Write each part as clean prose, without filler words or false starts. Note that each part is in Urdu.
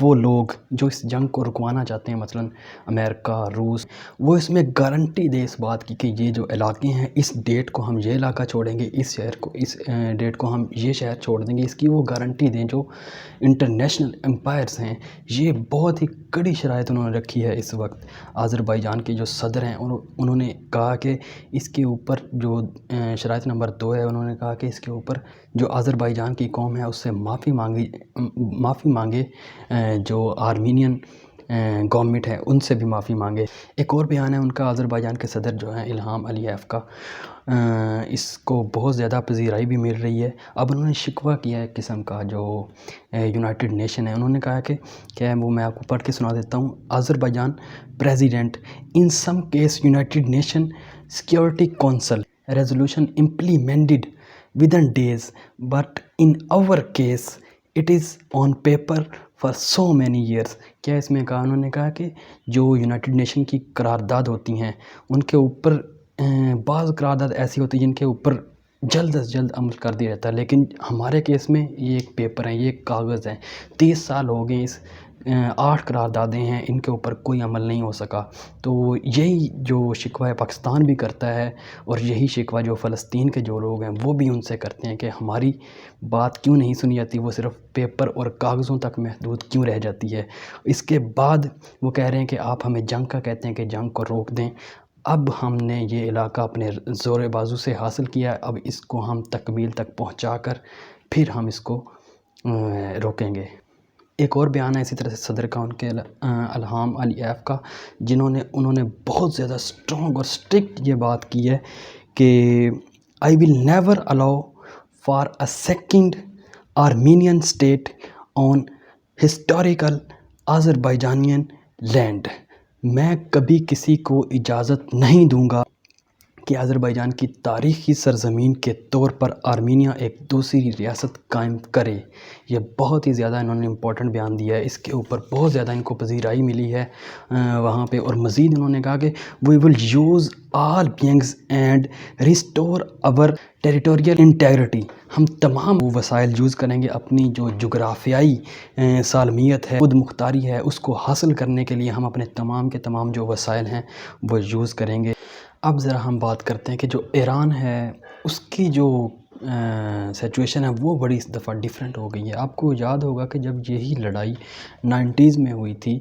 وہ لوگ جو اس جنگ کو رکوانا چاہتے ہیں، مثلا امریکہ، روس، وہ اس میں گارنٹی دے اس بات کی کہ یہ جو علاقے ہیں اس ڈیٹ کو ہم یہ علاقہ چھوڑیں گے، اس شہر کو اس ڈیٹ کو ہم یہ شہر چھوڑ دیں گے، اس کی وہ گارنٹی دیں. جو انٹرنیشنل امپائرز ہیں یہ بہت ہی کڑی شرائط انہوں نے رکھی ہے. اس وقت آذربائیجان کے جو صدر ہیں انہوں نے کہا کہ اس کے اوپر جو شرائط نمبر 2 ہے، انہوں نے کہا کہ اس کے اوپر جو آذربائیجان کی قوم ہے اس سے معافی مانگے، جو آرمینین گورنمنٹ ہے ان سے بھی معافی مانگے. ایک اور بیان ہے ان کا، آذربائیجان کے صدر جو ہیں الہام علییف کا، اس کو بہت زیادہ پذیرائی بھی مل رہی ہے. اب انہوں نے شکوہ کیا ہے ایک قسم کا جو یونائٹڈ نیشن ہے. انہوں نے کہا کہ کیا ہے وہ میں آپ کو پڑھ کے سنا دیتا ہوں. Azerbaijan president in some case United Nation Security Council resolution implemented within days, but in our case it is on paper for so many years. کیا اس میں کہا، انہوں نے کہا کہ جو یونائٹڈ نیشن کی قرارداد ہوتی ہیں ان کے اوپر بعض قرارداد ایسی ہوتی ہیں جن کے اوپر جلد از جلد عمل کر دیا جاتا ہے، لیکن ہمارے کیس میں یہ ایک پیپر ہیں، یہ ایک کاغذ ہیں. 30 سال ہو گئے، اس 8 قراردادیں ہیں، ان کے اوپر کوئی عمل نہیں ہو سکا. تو یہی جو شکوہ ہے پاکستان بھی کرتا ہے، اور یہی شکوہ جو فلسطین کے جو لوگ ہیں وہ بھی ان سے کرتے ہیں کہ ہماری بات کیوں نہیں سنی جاتی، وہ صرف پیپر اور کاغذوں تک محدود کیوں رہ جاتی ہے. اس کے بعد وہ کہہ رہے ہیں کہ آپ ہمیں جنگ کا کہتے ہیں کہ جنگ کو روک دیں. اب ہم نے یہ علاقہ اپنے زور بازو سے حاصل کیا ہے، اب اس کو ہم تکمیل تک پہنچا کر پھر ہم اس کو روکیں گے. ایک اور بیان ہے اسی طرح سے صدر کا، ان کے الہام علییف کا، انہوں نے بہت زیادہ اسٹرانگ اور اسٹرکٹ یہ بات کی ہے کہ I will never allow for a second Armenian state on historical Azerbaijanian land. میں کبھی کسی کو اجازت نہیں دوں گا کہ آذربائیجان کی تاریخی سرزمین کے طور پر آرمینیا ایک دوسری ریاست قائم کرے. یہ بہت ہی زیادہ انہوں نے امپورٹنٹ بیان دیا ہے، اس کے اوپر بہت زیادہ ان کو پذیرائی ملی ہے وہاں پہ. اور مزید انہوں نے کہا کہ we will use all beings and restore our territorial integrity. ہم تمام وہ وسائل یوز کریں گے، اپنی جو جغرافیائی سالمیت ہے، خود مختاری ہے، اس کو حاصل کرنے کے لیے ہم اپنے تمام کے تمام جو وسائل ہیں وہ یوز کریں گے. اب ذرا ہم بات کرتے ہیں کہ جو ایران ہے اس کی جو سچویشن ہے وہ بڑی اس دفعہ ڈیفرنٹ ہو گئی ہے. آپ کو یاد ہوگا کہ جب یہی لڑائی 90s میں ہوئی تھی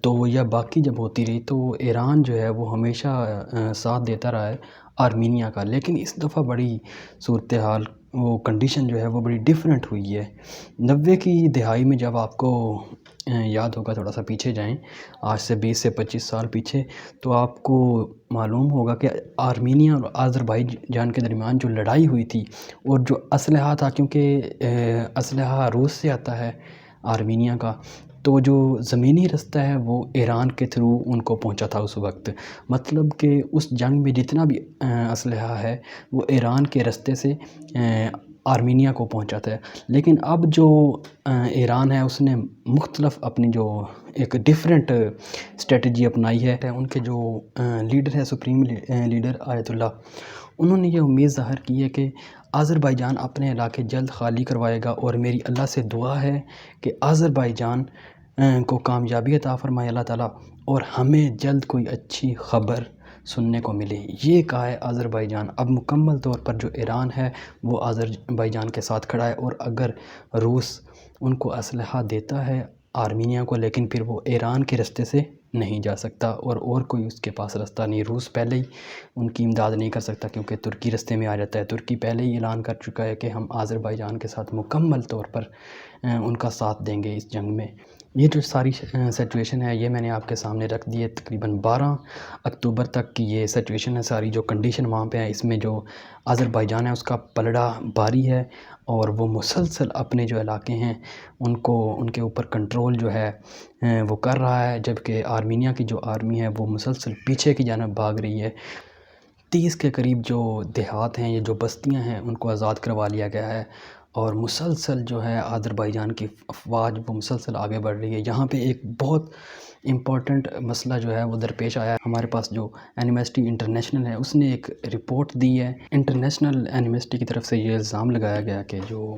تو یا باقی جب ہوتی رہی تو ایران جو ہے وہ ہمیشہ ساتھ دیتا رہا ہے آرمینیا کا، لیکن اس دفعہ بڑی صورتحال، وہ کنڈیشن جو ہے وہ بڑی ڈیفرنٹ ہوئی ہے. 90 کی دہائی میں جب آپ کو یاد ہوگا، تھوڑا سا پیچھے جائیں، آج سے 20 سے 25 سال پیچھے، تو آپ کو معلوم ہوگا کہ آرمینیا اور آذربائیجان کے درمیان جو لڑائی ہوئی تھی اور جو اسلحہ تھا، کیونکہ اسلحہ روس سے آتا ہے آرمینیا کا، تو جو زمینی رستہ ہے وہ ایران کے تھرو ان کو پہنچا تھا اس وقت. مطلب کہ اس جنگ میں جتنا بھی اسلحہ ہے وہ ایران کے رستے سے آرمینیا کو پہنچاتا ہے. لیکن اب جو ایران ہے اس نے مختلف اپنی جو ایک ڈیفرنٹ اسٹریٹجی اپنائی ہے. ان کے جو لیڈر ہے، سپریم لیڈر آیت اللہ، انہوں نے یہ امید ظاہر کی ہے کہ آذربائیجان اپنے علاقے جلد خالی کروائے گا، اور میری اللہ سے دعا ہے کہ آذربائیجان کو کامیابی عطا فرمائے اللہ تعالیٰ، اور ہمیں جلد کوئی اچھی خبر سننے کو ملے. یہ کہا ہے آذربائیجان. اب مکمل طور پر جو ایران ہے وہ آذربائیجان کے ساتھ کھڑا ہے، اور اگر روس ان کو اسلحہ دیتا ہے آرمینیا کو، لیکن پھر وہ ایران کے رستے سے نہیں جا سکتا، اور کوئی اس کے پاس رستہ نہیں. روس پہلے ہی ان کی امداد نہیں کر سکتا کیونکہ ترکی رستے میں آ جاتا ہے. ترکی پہلے ہی اعلان کر چکا ہے کہ ہم آذربائیجان کے ساتھ مکمل طور پر ان کا ساتھ دیں گے اس جنگ میں. یہ جو ساری سچویشن ہے یہ میں نے آپ کے سامنے رکھ دی ہے. تقریباً 12 اکتوبر تک کی یہ سچویشن ہے، ساری جو کنڈیشن وہاں پہ ہے. اس میں جو آذربائیجان ہے اس کا پلڑا بھاری ہے، اور وہ مسلسل اپنے جو علاقے ہیں ان کے اوپر کنٹرول جو ہے وہ کر رہا ہے، جبکہ آرمینیا کی جو آرمی ہے وہ مسلسل پیچھے کی جانب بھاگ رہی ہے. 30 کے قریب جو دیہات ہیں، یہ جو بستیاں ہیں، ان کو آزاد کروا لیا گیا ہے، اور مسلسل جو ہے آذربائیجان کی افواج وہ مسلسل آگے بڑھ رہی ہے. یہاں پہ ایک بہت امپورٹنٹ مسئلہ جو ہے وہ درپیش آیا ہے. ہمارے پاس جو ایمنسٹی انٹرنیشنل ہے اس نے ایک رپورٹ دی ہے. انٹرنیشنل ایمنسٹی کی طرف سے یہ الزام لگایا گیا کہ جو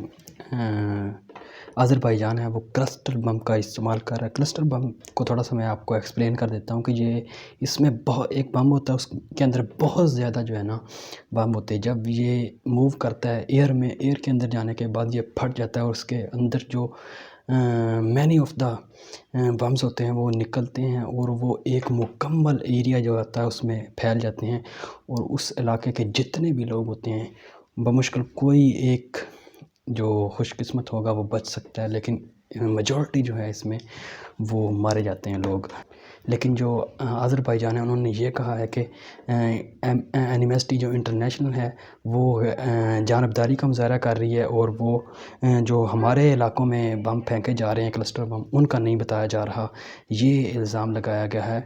آذربائیجان ہے وہ کلسٹر بم کا استعمال کر رہا ہے۔ کلسٹر بم کو تھوڑا سا میں آپ کو ایکسپلین کر دیتا ہوں کہ اس میں ایک بم ہوتا ہے، اس کے اندر بہت زیادہ جو ہے نا بم ہوتے ہیں۔ جب یہ موو کرتا ہے ایئر کے اندر جانے کے بعد یہ پھٹ جاتا ہے اور اس کے اندر جو مینی آف دا بمز ہوتے ہیں وہ نکلتے ہیں اور وہ ایک مکمل ایریا جو ہوتا ہے اس میں پھیل جاتے ہیں، اور اس علاقے کے جتنے بھی لوگ ہوتے ہیں بمشکل کوئی ایک جو خوش قسمت ہوگا وہ بچ سکتا ہے، لیکن میجورٹی جو ہے اس میں وہ مارے جاتے ہیں لوگ۔ لیکن جو آذربائیجان ہے انہوں نے یہ کہا ہے کہ ایمنسٹی جو انٹرنیشنل ہے وہ جانبداری کا مظاہرہ کر رہی ہے، اور وہ جو ہمارے علاقوں میں بم پھینکے جا رہے ہیں کلسٹر بم، ان کا نہیں بتایا جا رہا۔ یہ الزام لگایا گیا ہے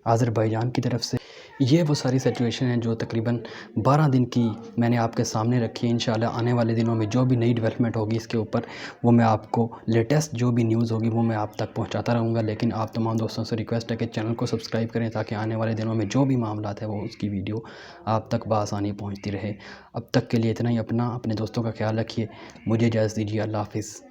آذربائیجان کی طرف سے۔ یہ وہ ساری سچویشن ہیں جو تقریباً 12 دن کی میں نے آپ کے سامنے رکھی ہے۔ انشاءاللہ آنے والے دنوں میں جو بھی نئی ڈیولپمنٹ ہوگی اس کے اوپر وہ میں آپ کو لیٹسٹ جو بھی نیوز ہوگی وہ میں آپ تک پہنچاتا رہوں گا۔ لیکن آپ تمام دوستوں سے ریکویسٹ ہے کہ چینل کو سبسکرائب کریں تاکہ آنے والے دنوں میں جو بھی معاملات ہیں وہ اس کی ویڈیو آپ تک بآسانی پہنچتی رہے۔ اب تک کے لیے اتنا ہی، اپنے دوستوں کا خیال رکھیے، مجھے اجازت دیجیے، اللہ حافظ۔